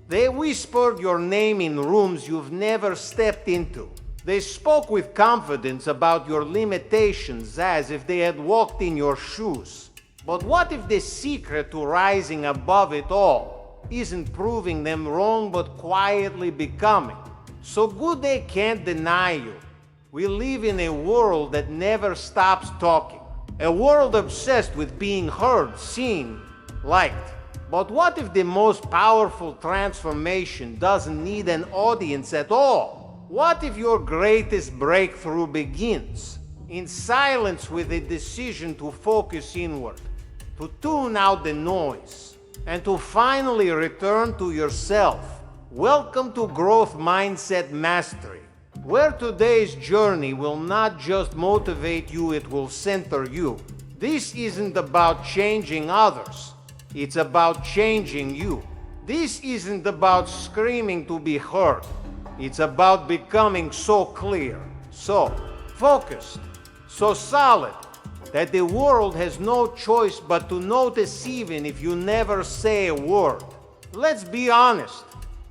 They whispered your name in rooms you've never stepped into. They spoke with confidence about your limitations as if they had walked in your shoes. But what if the secret to rising above it all isn't proving them wrong but quietly becoming? So good they can't deny you. We live in a world that never stops talking. A world obsessed with being heard, seen, liked. But what if the most powerful transformation doesn't need an audience at all? What if your greatest breakthrough begins in silence with a decision to focus inward, to tune out the noise, and to finally return to yourself? Welcome to Growth Mindset Mastery, where today's journey will not just motivate you, it will center you. This isn't about changing others. It's about changing you. This isn't about screaming to be heard. It's about becoming so clear, so focused, so solid that the world has no choice but to notice even if you never say a word. Let's be honest.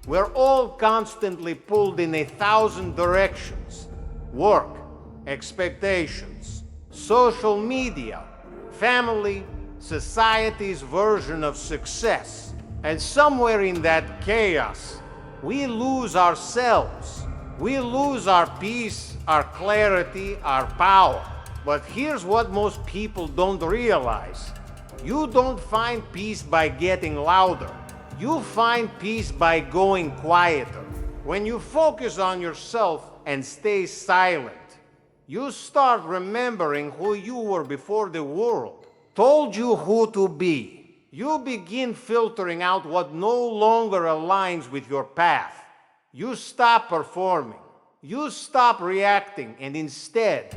We're all constantly pulled in 1,000 directions. Work, expectations, social media, family, society's version of success. And somewhere in that chaos, we lose ourselves. We lose our peace, our clarity, our power. But here's what most people don't realize. You don't find peace by getting louder. You find peace by going quieter. When you focus on yourself and stay silent, you start remembering who you were before the world told you who to be. You begin filtering out what no longer aligns with your path. You stop performing. You stop reacting, and instead,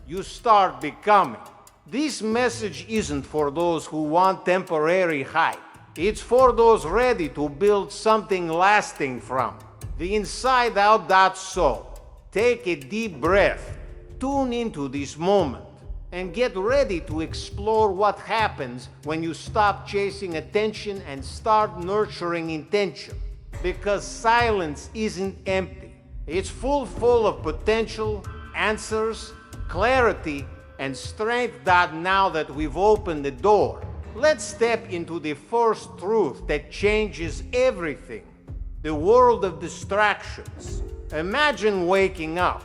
you start becoming. This message isn't for those who want temporary hype. It's for those ready to build something lasting from the inside out. That's so. Take a deep breath, tune into this moment, and get ready to explore what happens when you stop chasing attention and start nurturing intention. Because silence isn't empty. It's full of potential, answers, clarity, and strength. Now that we've opened the door, let's step into the first truth that changes everything. The world of distractions. Imagine waking up.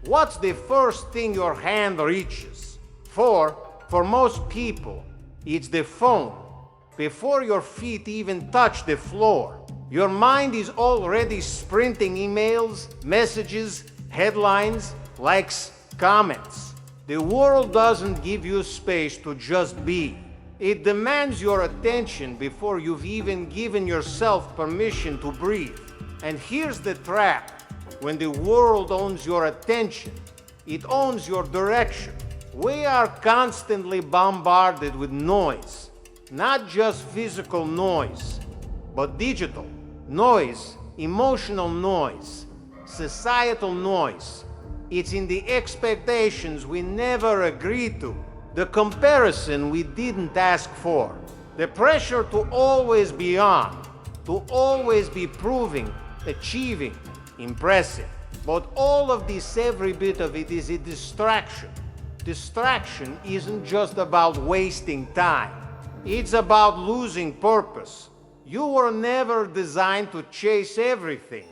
What's the first thing your hand reaches? For most people, it's the phone. Before your feet even touch the floor, your mind is already sprinting emails, messages, headlines, likes, comments. The world doesn't give you space to just be. It demands your attention before you've even given yourself permission to breathe. And here's the trap. When the world owns your attention, it owns your direction. We are constantly bombarded with noise, not just physical noise, but digital noise, emotional noise, societal noise. It's in the expectations we never agreed to, the comparison we didn't ask for, the pressure to always be on, to always be proving, achieving, impressive. But all of this, every bit of it, is a distraction. Distraction isn't just about wasting time. It's about losing purpose. You were never designed to chase everything.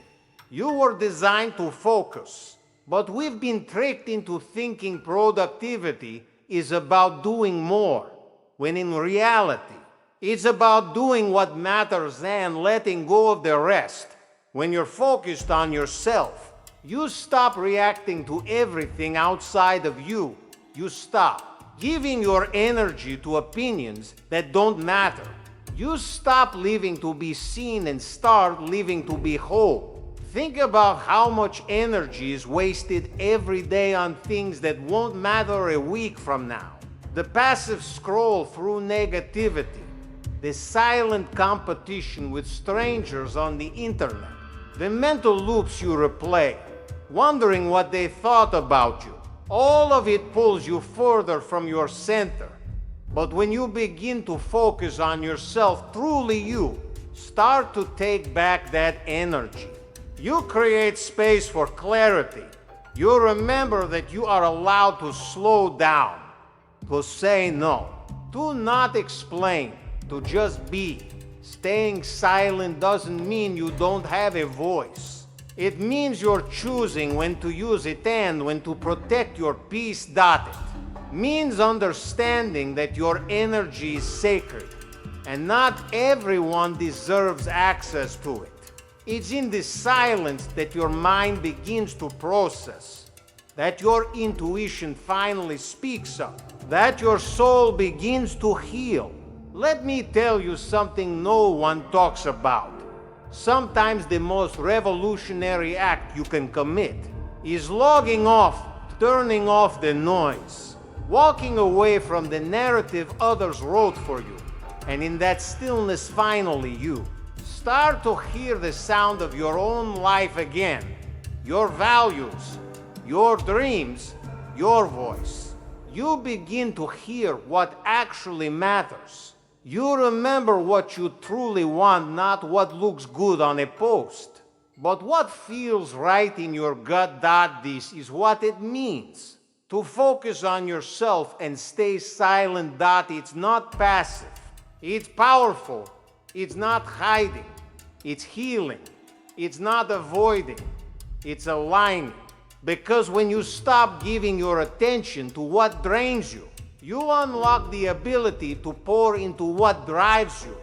You were designed to focus. But we've been tricked into thinking productivity is about doing more, when in reality, it's about doing what matters and letting go of the rest. When you're focused on yourself, you stop reacting to everything outside of you. You stop giving your energy to opinions that don't matter. You stop living to be seen and start living to be whole. Think about how much energy is wasted every day on things that won't matter a week from now. The passive scroll through negativity, the silent competition with strangers on the internet, the mental loops you replay, wondering what they thought about you. All of it pulls you further from your center. But when you begin to focus on yourself, truly you, Start to take back that energy. You create space for clarity. You remember that you are allowed to slow down, to say no, to not explain, to just be. Staying silent doesn't mean you don't have a voice. It means you're choosing when to use it and when to protect your peace. It means understanding that your energy is sacred and not everyone deserves access to it. It's in the silence that your mind begins to process, that your intuition finally speaks up, that your soul begins to heal. Let me tell you something no one talks about. Sometimes the most revolutionary act you can commit is logging off, turning off the noise, walking away from the narrative others wrote for you, and in that stillness finally you start to hear the sound of your own life again, your values, your dreams, your voice. You begin to hear what actually matters. You remember what you truly want, not what looks good on a post, but what feels right in your gut. This is what it means to focus on yourself and stay silent. It's not passive, it's powerful, it's not hiding, it's healing, it's not avoiding, it's aligning. Because when you stop giving your attention to what drains you, you unlock the ability to pour into what drives you.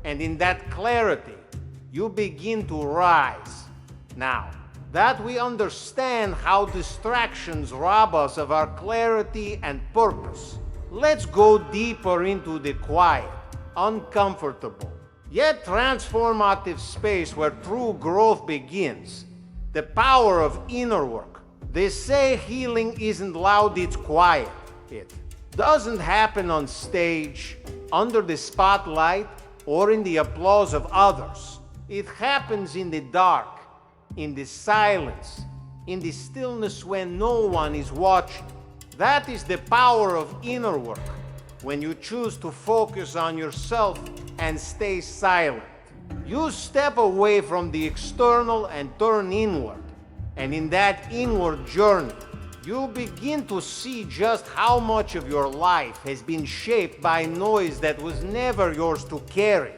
And in that clarity, you begin to rise. Now, that we understand how distractions rob us of our clarity and purpose, let's go deeper into the quiet, uncomfortable, yet transformative space where true growth begins. The power of inner work. They say healing isn't loud, it's quiet. It doesn't happen on stage, under the spotlight, or in the applause of others. It happens in the dark, in the silence, in the stillness when no one is watching. That is the power of inner work, when you choose to focus on yourself and stay silent. You step away from the external and turn inward. And in that inward journey, you begin to see just how much of your life has been shaped by noise that was never yours to carry.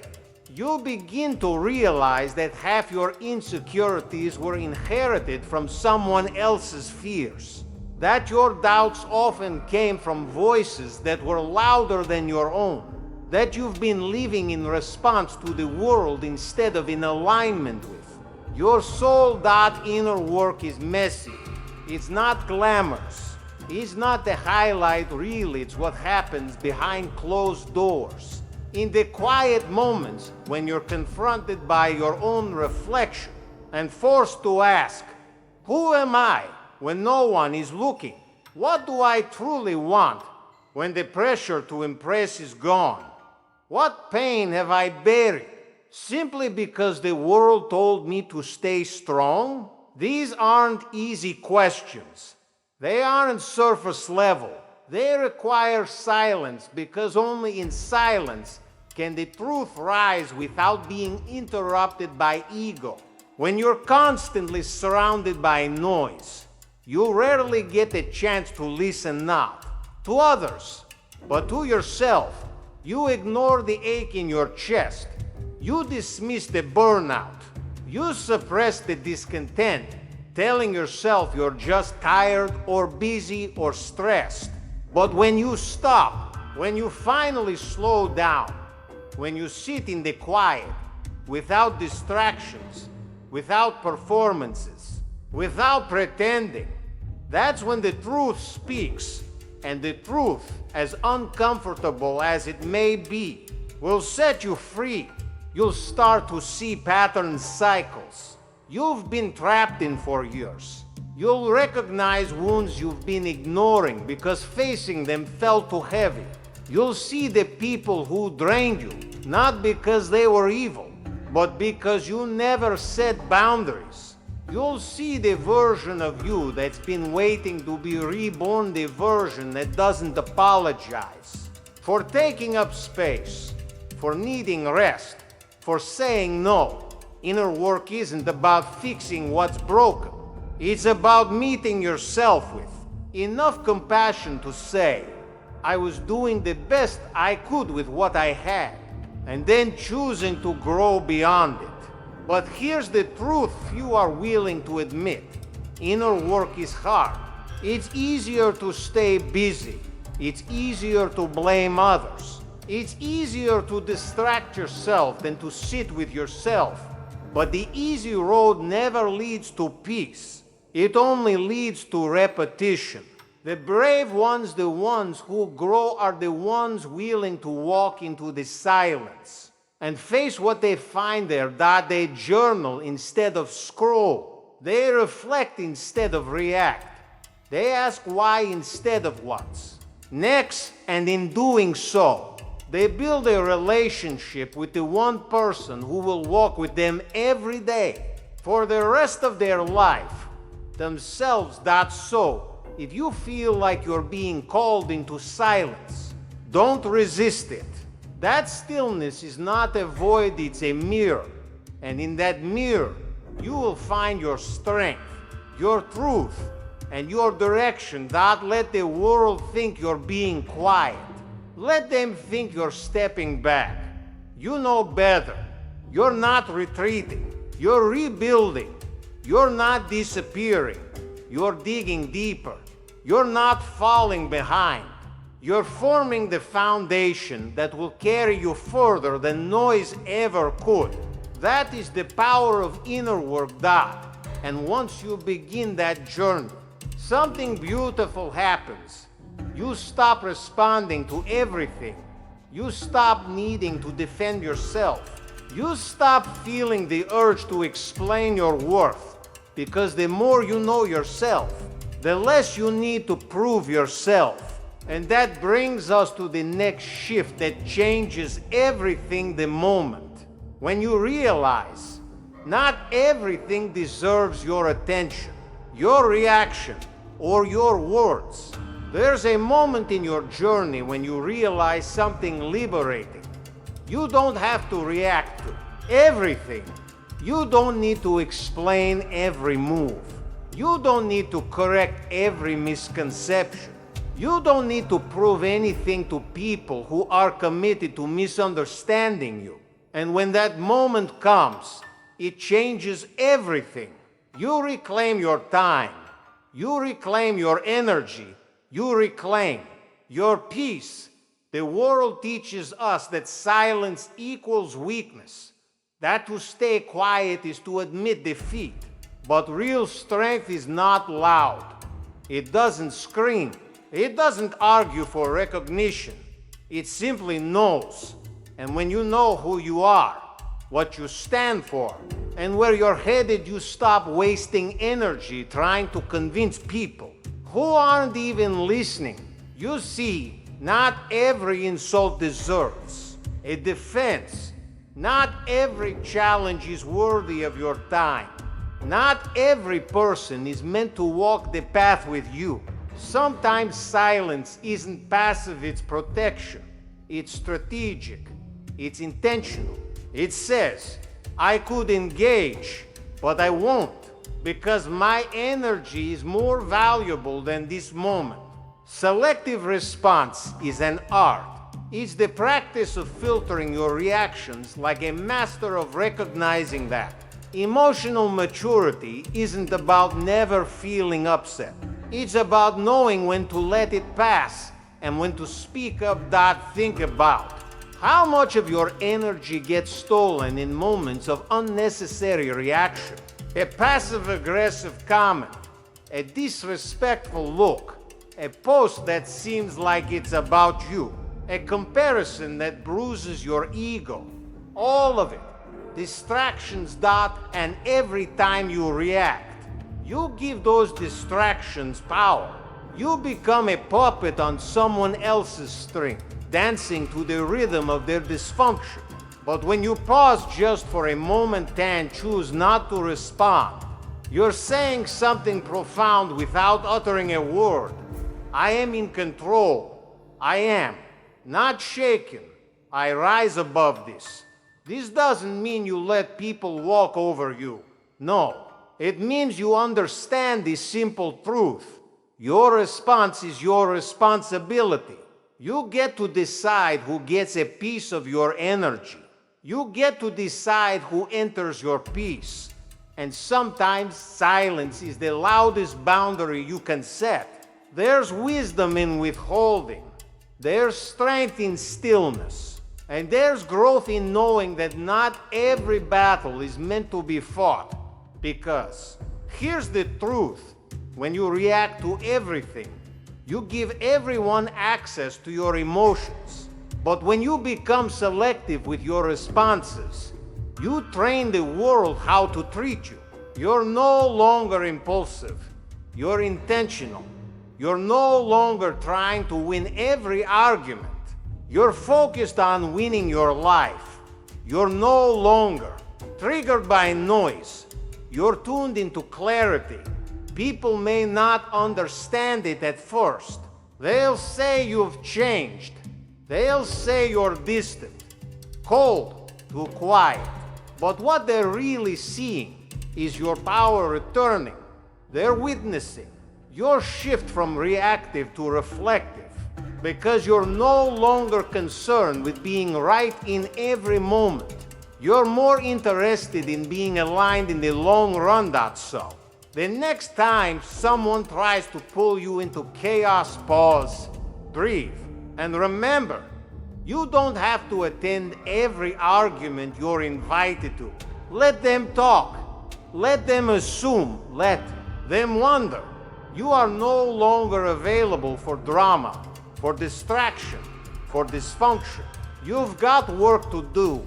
You begin to realize that half your insecurities were inherited from someone else's fears, that your doubts often came from voices that were louder than your own, that you've been living in response to the world instead of in alignment with. Your soul. Inner work is messy. It's not glamorous. It's not the highlight reel. It's what happens behind closed doors. In the quiet moments when you're confronted by your own reflection and forced to ask, who am I when no one is looking? What do I truly want when the pressure to impress is gone? What pain have I buried simply because the world told me to stay strong? These aren't easy questions. They aren't surface level. They require silence, because only in silence can the truth rise without being interrupted by ego. When you're constantly surrounded by noise, you rarely get a chance to listen, not to others, but to yourself. You ignore the ache in your chest. You dismiss the burnout. You suppress the discontent, telling yourself you're just tired or busy or stressed. But when you stop, when you finally slow down, when you sit in the quiet, without distractions, without performances, without pretending, that's when the truth speaks. And the truth, as uncomfortable as it may be, will set you free. You'll start to see pattern cycles you've been trapped in for years. You'll recognize wounds you've been ignoring because facing them felt too heavy. You'll see the people who drained you, not because they were evil, but because you never set boundaries. You'll see the version of you that's been waiting to be reborn, the version that doesn't apologize for taking up space, for needing rest, for saying no. Inner work isn't about fixing what's broken. It's about meeting yourself with enough compassion to say, I was doing the best I could with what I had, and then choosing to grow beyond it. But here's the truth few are willing to admit. Inner work is hard. It's easier to stay busy. It's easier to blame others. It's easier to distract yourself than to sit with yourself. But the easy road never leads to peace. It only leads to repetition. The brave ones, the ones who grow, are the ones willing to walk into the silence and face what they find there, that they journal instead of scroll. They reflect instead of react. They ask why instead of what's next, and in doing so, they build a relationship with the one person who will walk with them every day for the rest of their life. Themselves. That's so. If you feel like you're being called into silence, don't resist it. That stillness is not a void, it's a mirror. And in that mirror, you will find your strength, your truth, and your direction. Don't let the world think you're being quiet. Let them think you're stepping back. You know better. You're not retreating. You're rebuilding. You're not disappearing. You're digging deeper. You're not falling behind. You're forming the foundation that will carry you further than noise ever could. That is the power of inner work, that. And once you begin that journey, something beautiful happens. You stop responding to everything. You stop needing to defend yourself. You stop feeling the urge to explain your worth. Because the more you know yourself, the less you need to prove yourself. And that brings us to the next shift that changes everything the moment. When you realize not everything deserves your attention, your reaction, or your words. There's a moment in your journey when you realize something liberating. You don't have to react to everything. You don't need to explain every move. You don't need to correct every misconception. You don't need to prove anything to people who are committed to misunderstanding you. And when that moment comes, it changes everything. You reclaim your time. You reclaim your energy. You reclaim your peace. The world teaches us that silence equals weakness, that to stay quiet is to admit defeat. But real strength is not loud. It doesn't scream. It doesn't argue for recognition. It simply knows. And when you know who you are, what you stand for, and where you're headed, you stop wasting energy trying to convince people who aren't even listening. You see, not every insult deserves a defense. Not every challenge is worthy of your time. Not every person is meant to walk the path with you. Sometimes silence isn't passive, it's protection. It's strategic. It's intentional. It says, I could engage, but I won't, because my energy is more valuable than this moment. Selective response is an art. It's the practice of filtering your reactions like a master of recognizing that. Emotional maturity isn't about never feeling upset. It's about knowing when to let it pass and when to speak up. Think about how much of your energy gets stolen in moments of unnecessary reaction. A passive-aggressive comment, a disrespectful look, a post that seems like it's about you, a comparison that bruises your ego. All of it. Distractions. And every time you react, you give those distractions power. You become a puppet on someone else's string, dancing to the rhythm of their dysfunction. But when you pause just for a moment and choose not to respond, you're saying something profound without uttering a word. I am in control. I am not shaken. I rise above this. This doesn't mean you let people walk over you. No, it means you understand this simple truth. Your response is your responsibility. You get to decide who gets a piece of your energy. You get to decide who enters your peace. And sometimes silence is the loudest boundary you can set. There's wisdom in withholding. There's strength in stillness. And there's growth in knowing that not every battle is meant to be fought. Because here's the truth: when you react to everything, you give everyone access to your emotions. But when you become selective with your responses, you train the world how to treat you. You're no longer impulsive. You're intentional. You're no longer trying to win every argument. You're focused on winning your life. You're no longer triggered by noise. You're tuned into clarity. People may not understand it at first. They'll say you've changed. They'll say you're distant, cold, too quiet. But what they're really seeing is your power returning. They're witnessing your shift from reactive to reflective, because you're no longer concerned with being right in every moment. You're more interested in being aligned in the long run, that's so. The next time someone tries to pull you into chaos, pause, breathe, and remember, you don't have to attend every argument you're invited to. Let them talk. Let them assume. Let them wonder. You are no longer available for drama, for distraction, for dysfunction. You've got work to do.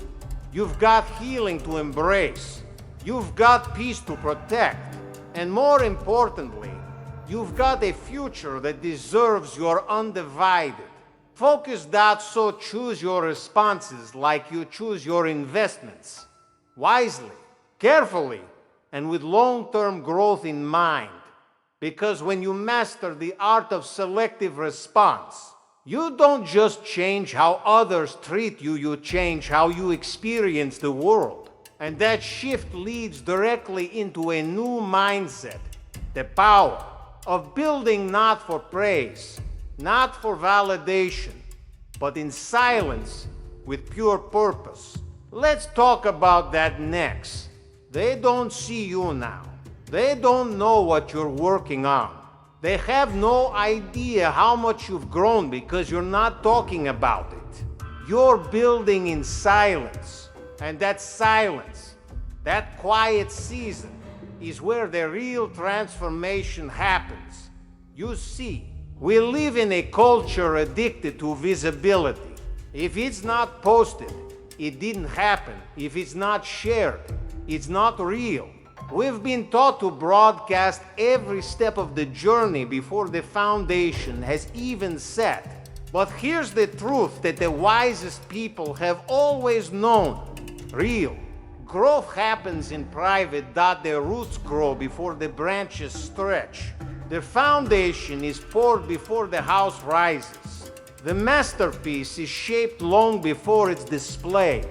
You've got healing to embrace. You've got peace to protect. And more importantly, you've got a future that deserves your undivided, focused out. So choose your responses like you choose your investments. Wisely, carefully, and with long-term growth in mind. Because when you master the art of selective response, you don't just change how others treat you, you change how you experience the world. And that shift leads directly into a new mindset, the power of building not for praise, not for validation, but in silence with pure purpose. Let's talk about that next. They don't see you now. They don't know what you're working on. They have no idea how much you've grown because you're not talking about it. You're building in silence. And that silence, that quiet season, is where the real transformation happens. You see, we live in a culture addicted to visibility. If it's not posted, it didn't happen. If it's not shared, it's not real. We've been taught to broadcast every step of the journey before the foundation has even set. But here's the truth that the wisest people have always known. Real growth happens in private. The roots grow before the branches stretch. The foundation is poured before the house rises. The masterpiece is shaped long before it's displayed.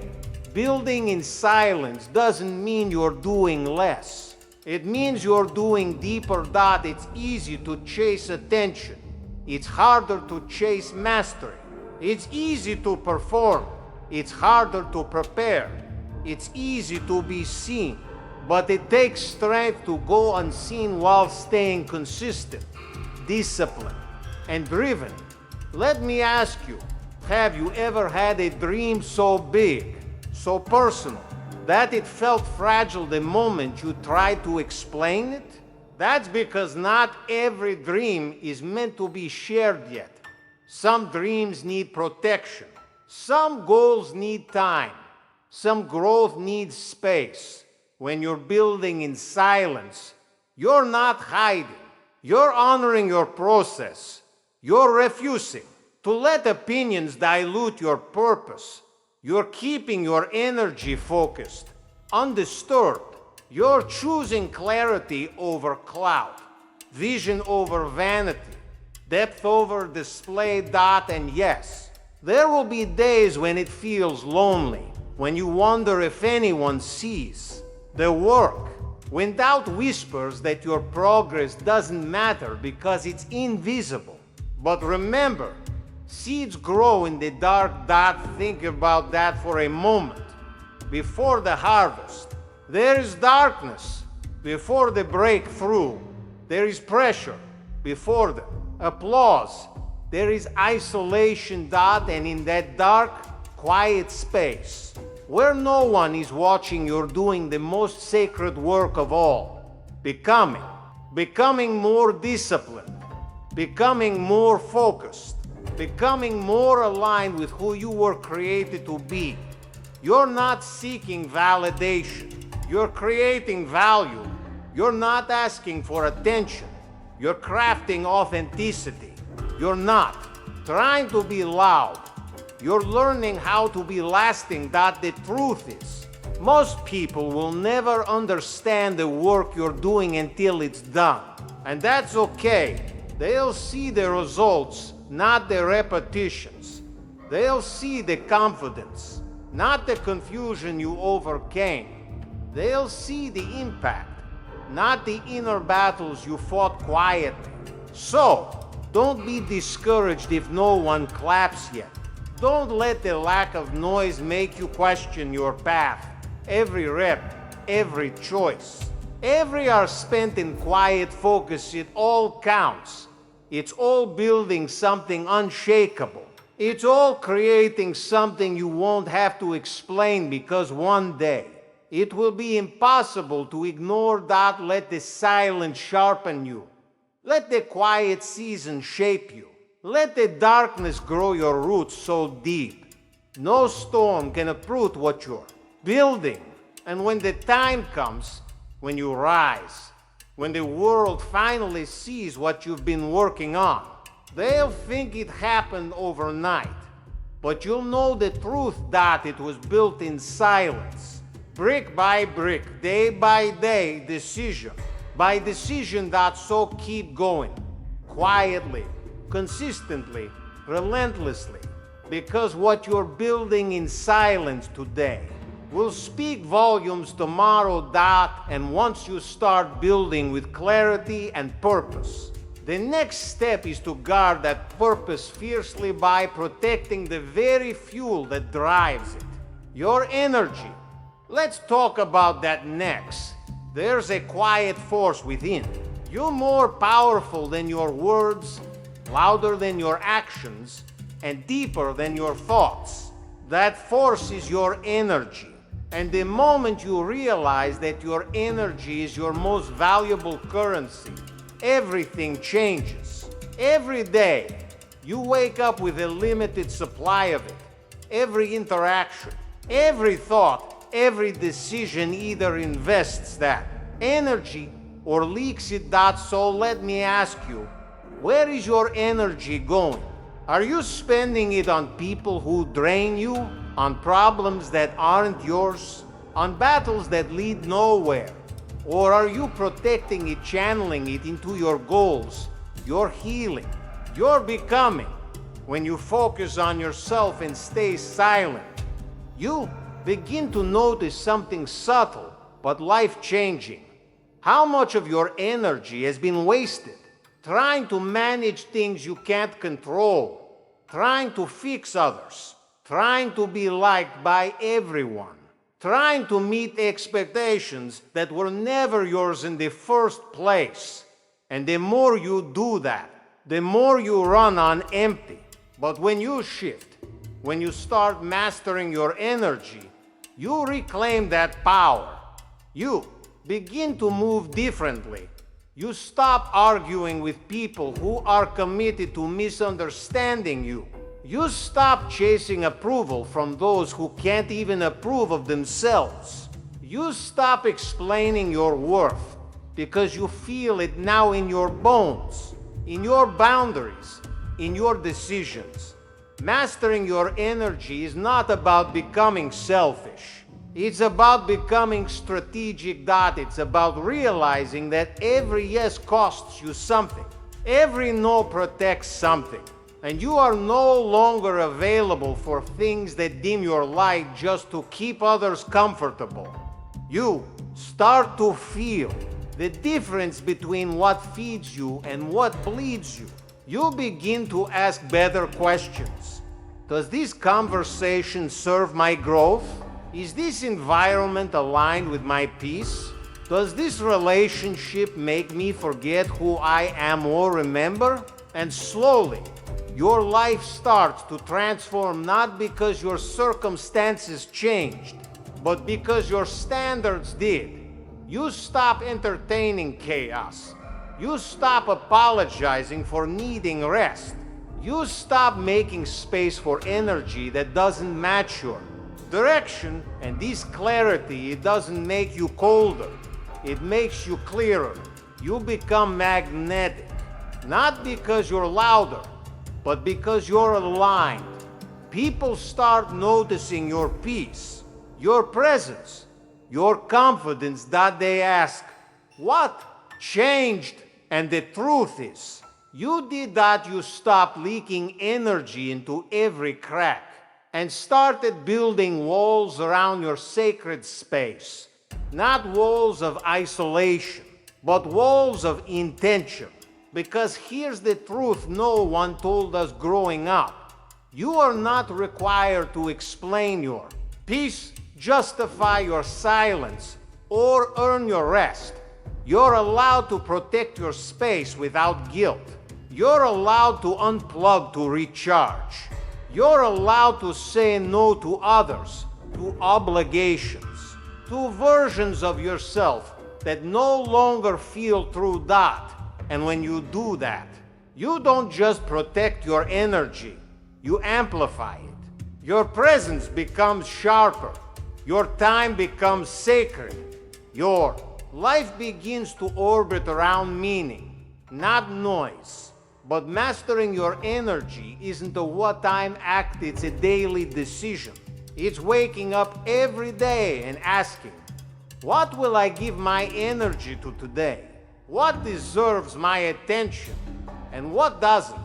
Building in silence doesn't mean you're doing less. It means you're doing deeper. It's easy to chase attention. It's harder to chase mastery. It's easy to perform. It's harder to prepare. It's easy to be seen. But it takes strength to go unseen while staying consistent, disciplined, and driven. Let me ask you, have you ever had a dream so big, so personal, that it felt fragile the moment you tried to explain it? That's because not every dream is meant to be shared yet. Some dreams need protection. Some goals need time. Some growth needs space. When you're building in silence, you're not hiding. You're honoring your process. You're refusing to let opinions dilute your purpose. You're keeping your energy focused, undisturbed. You're choosing clarity over clout, vision over vanity, depth over display. And yes, there will be days when it feels lonely, when you wonder if anyone sees the work, when doubt whispers that your progress doesn't matter because it's invisible. But remember, seeds grow in the dark dot. Think about that for a moment. Before the harvest, there is darkness. Before the breakthrough, there is pressure. Before the applause, there is isolation dot, and in that dark, quiet space, where no one is watching, you're doing the most sacred work of all. Becoming more disciplined, becoming more focused, becoming more aligned with who you were created to be. You're not seeking validation. You're creating value. You're not asking for attention. You're crafting authenticity. You're not trying to be loud. You're learning how to be lasting. That the truth is, most people will never understand the work you're doing until it's done. And that's okay. They'll see the results, not the repetitions. They'll see the confidence, not the confusion you overcame. They'll see the impact, not the inner battles you fought quietly. So, don't be discouraged if no one claps yet. Don't let the lack of noise make you question your path. Every rep, every choice, every hour spent in quiet focus, it all counts. It's all building something unshakable. It's all creating something you won't have to explain, because one day it will be impossible to ignore that. Let the silence sharpen you. Let the quiet season shape you. Let the darkness grow your roots so deep. No storm can uproot what you're building. And when the time comes, when you rise, when the world finally sees what you've been working on, they'll think it happened overnight. But you'll know the truth, that it was built in silence. Brick by brick, day by day, decision by decision. That so keep going. Quietly, consistently, relentlessly. Because what you're building in silence today will speak volumes tomorrow. And once you start building with clarity and purpose, the next step is to guard that purpose fiercely by protecting the very fuel that drives it, your energy. Let's talk about that next. There's a quiet force within. You're more powerful than your words, louder than your actions, and deeper than your thoughts. That force is your energy. And the moment you realize that your energy is your most valuable currency, everything changes. Every day, you wake up with a limited supply of it. Every interaction, every thought, every decision either invests that energy or leaks it. So let me ask you, where is your energy going? Are you spending it on people who drain you, on problems that aren't yours, on battles that lead nowhere? Or are you protecting it, channeling it into your goals, your healing, your becoming? When you focus on yourself and stay silent, you begin to notice something subtle but life-changing. How much of your energy has been wasted trying to manage things you can't control, trying to fix others, trying to be liked by everyone, trying to meet expectations that were never yours in the first place. And the more you do that, the more you run on empty. But when you shift, when you start mastering your energy, you reclaim that power. You begin to move differently. You stop arguing with people who are committed to misunderstanding you. You stop chasing approval from those who can't even approve of themselves. You stop explaining your worth because you feel it now in your bones, in your boundaries, in your decisions. Mastering your energy is not about becoming selfish. It's about becoming strategic. It's about realizing that every yes costs you something. Every no protects something. and you are no longer available for things that dim your light just to keep others comfortable. You start to feel the difference between what feeds you and what bleeds you. You begin to ask better questions. Does this conversation serve my growth? Is this environment aligned with my peace? Does this relationship make me forget who I am or remember? And slowly, your life starts to transform not because your circumstances changed, but because your standards did. You stop entertaining chaos. You stop apologizing for needing rest. You stop making space for energy that doesn't match your direction, and this clarity, it doesn't make you colder. It makes you clearer. You become magnetic, not because you're louder, but because you're aligned. People start noticing your peace, your presence, your confidence, that they ask, what changed? And the truth is, you did that. You stopped leaking energy into every crack and started building walls around your sacred space. Not walls of isolation, but walls of intention. Because here's the truth no one told us growing up. You are not required to explain your peace, justify your silence, or earn your rest. You're allowed to protect your space without guilt. You're allowed to unplug to recharge. You're allowed to say no to others, to obligations, to versions of yourself that no longer feel true that. And when you do that, you don't just protect your energy, you amplify it. Your presence becomes sharper. Your time becomes sacred. Your life begins to orbit around meaning, not noise. But mastering your energy isn't a what-time act, it's a daily decision. It's waking up every day and asking, what will I give my energy to today? What deserves my attention and what doesn't?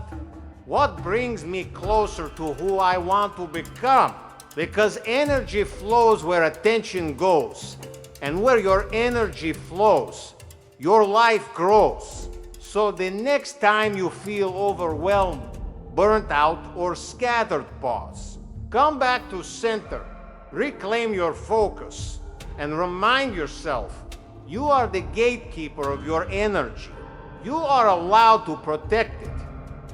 What brings me closer to who I want to become? Because energy flows where attention goes. And where your energy flows, your life grows. So the next time you feel overwhelmed, burnt out, or scattered, pause. Come back to center, reclaim your focus, and remind yourself you are the gatekeeper of your energy. You are allowed to protect it.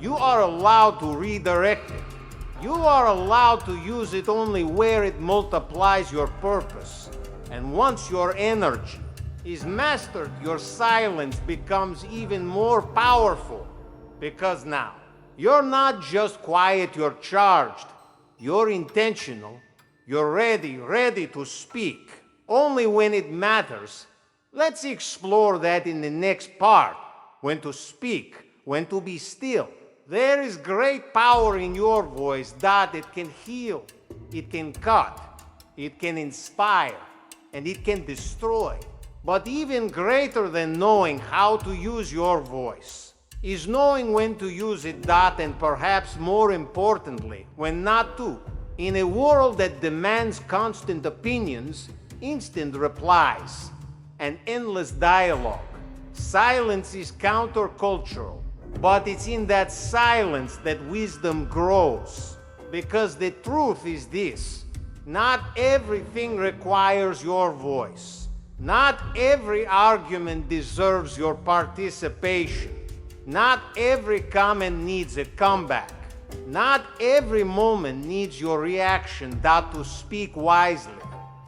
You are allowed to redirect it. You are allowed to use it only where it multiplies your purpose. And once your energy is mastered, your silence becomes even more powerful. Because now, you're not just quiet, you're charged. You're intentional. You're ready to speak. Only when it matters. Let's explore that in the next part. When to speak, when to be still. There is great power in your voice that it can heal, it can cut, it can inspire, and it can destroy. But even greater than knowing how to use your voice is knowing when to use it, and perhaps more importantly, when not to. In a world that demands constant opinions, instant replies, and endless dialogue, silence is countercultural. But it's in that silence that wisdom grows. Because the truth is this: not everything requires your voice. Not every argument deserves your participation. Not every comment needs a comeback. Not every moment needs your reaction, to speak wisely.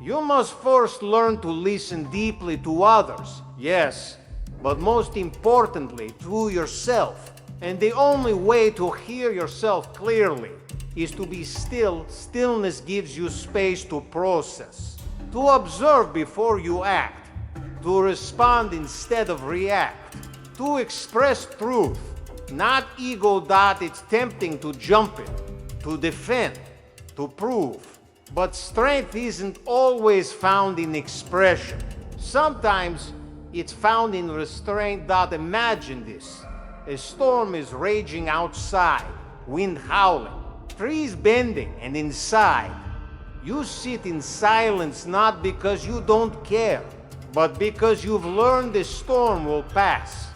You must first learn to listen deeply to others, yes, but most importantly, to yourself. And the only way to hear yourself clearly is to be still. Stillness gives you space to process, to observe before you act, to respond instead of react, to express truth, not ego. It's tempting to jump in, to defend, to prove. But strength isn't always found in expression. Sometimes it's found in restraint. Imagine this: a storm is raging outside. wind howling, trees bending, and inside, you sit in silence not because you don't care, but because you've learned the storm will pass.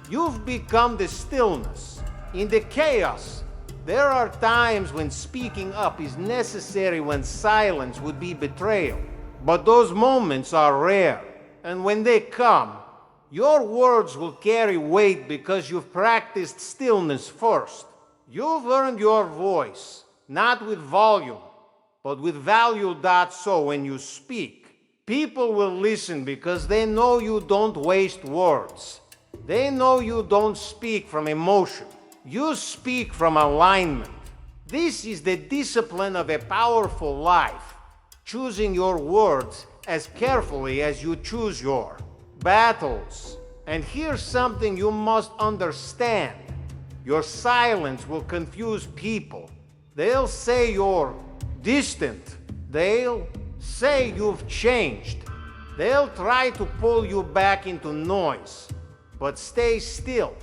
You've become the stillness. In the chaos, there are times when speaking up is necessary when silence would be betrayal. But those moments are rare, and when they come, your words will carry weight because you've practiced stillness first. You've earned your voice, not with volume, but with value. So when you speak, people will listen because they know you don't waste words. They know you don't speak from emotion. You speak from alignment. This is the discipline of a powerful life, choosing your words as carefully as you choose your battles. And here's something you must understand. Your silence will confuse people. They'll say you're distant. They'll say you've changed. They'll try to pull you back into noise. But stay still,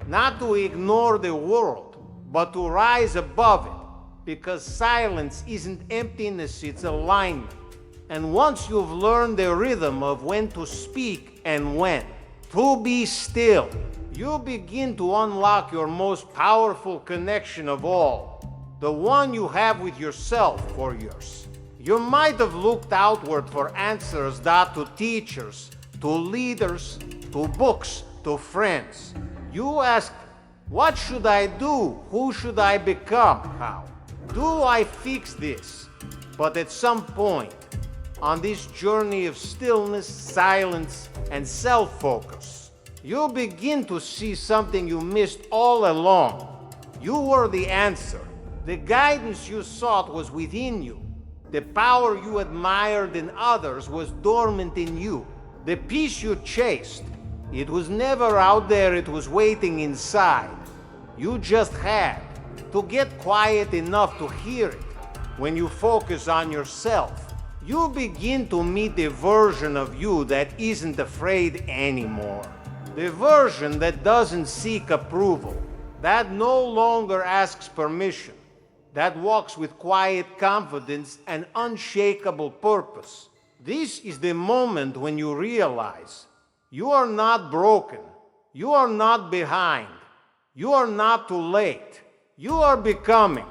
not to ignore the world, but to rise above it. Because silence isn't emptiness, it's alignment. And once you've learned the rhythm of when to speak and when to be still, you begin to unlock your most powerful connection of all, the one you have with yourself for years. You might have looked outward for answers, to teachers, to leaders, to books, to friends. You asked, what should I do? Who should I become? How do I fix this? But at some point, on this journey of stillness, silence, and self-focus, you begin to see something you missed all along. You were the answer. The guidance you sought was within you. The power you admired in others was dormant in you. The peace you chased, it was never out there, it was waiting inside. You just had to get quiet enough to hear it. When you focus on yourself, you begin to meet the version of you that isn't afraid anymore. The version that doesn't seek approval, that no longer asks permission, that walks with quiet confidence and unshakable purpose. This is the moment when you realize you are not broken, you are not behind, you are not too late, you are becoming.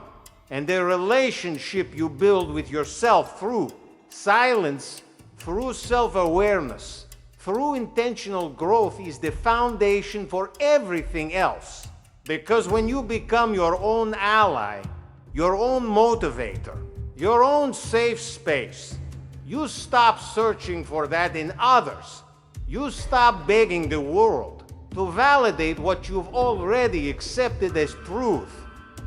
And the relationship you build with yourself through silence, through self-awareness, through intentional growth is the foundation for everything else. Because when you become your own ally, your own motivator, your own safe space, you stop searching for that in others. You stop begging the world to validate what you've already accepted as truth.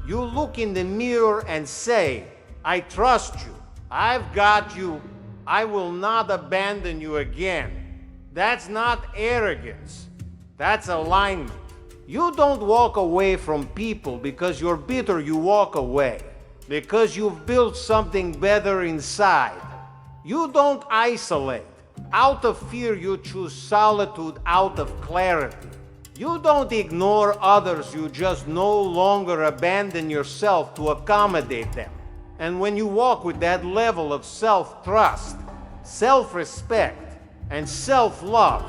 You look in the mirror and say, I trust you. I've got you. I will not abandon you again. That's not arrogance. That's alignment. You don't walk away from people because you're bitter. You walk away because you've built something better inside. You don't isolate. Out of fear, you choose solitude out of clarity. You don't ignore others, you just no longer abandon yourself to accommodate them. And when you walk with that level of self-trust, self-respect, and self-love,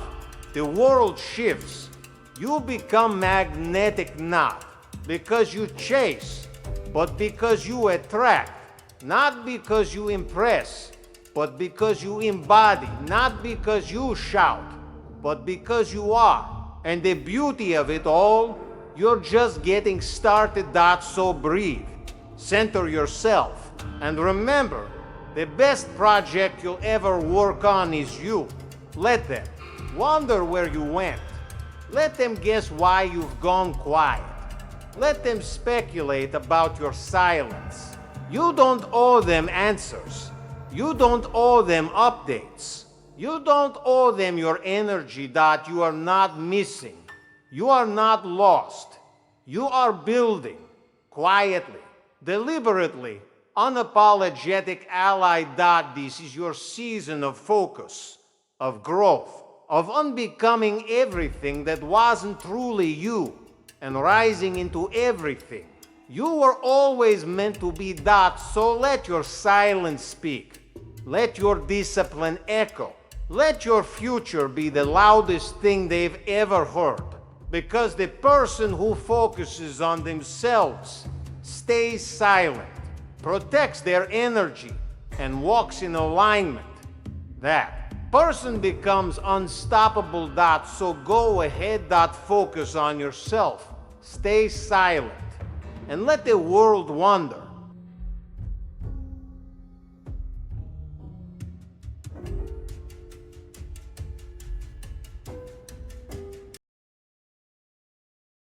the world shifts. You become magnetic not because you chase, but because you attract. Not because you impress, but because you embody. Not because you shout, but because you are. And the beauty of it all, you're just getting started. So breathe, center yourself, and remember, the best project you'll ever work on is you. Let them wonder where you went. Let them guess why you've gone quiet. Let them speculate about your silence. You don't owe them answers. You don't owe them updates. You don't owe them your energy. You are not missing. You are not lost. You are building quietly, deliberately, unapologetic ally. This is your season of focus, of growth, of unbecoming everything that wasn't truly you and rising into everything You were always meant to be that, so let your silence speak. Let your discipline echo. Let your future be the loudest thing they've ever heard. Because the person who focuses on themselves, stays silent, protects their energy, and walks in alignment, that person becomes unstoppable. So go ahead. Focus on yourself. Stay silent. And let the world wonder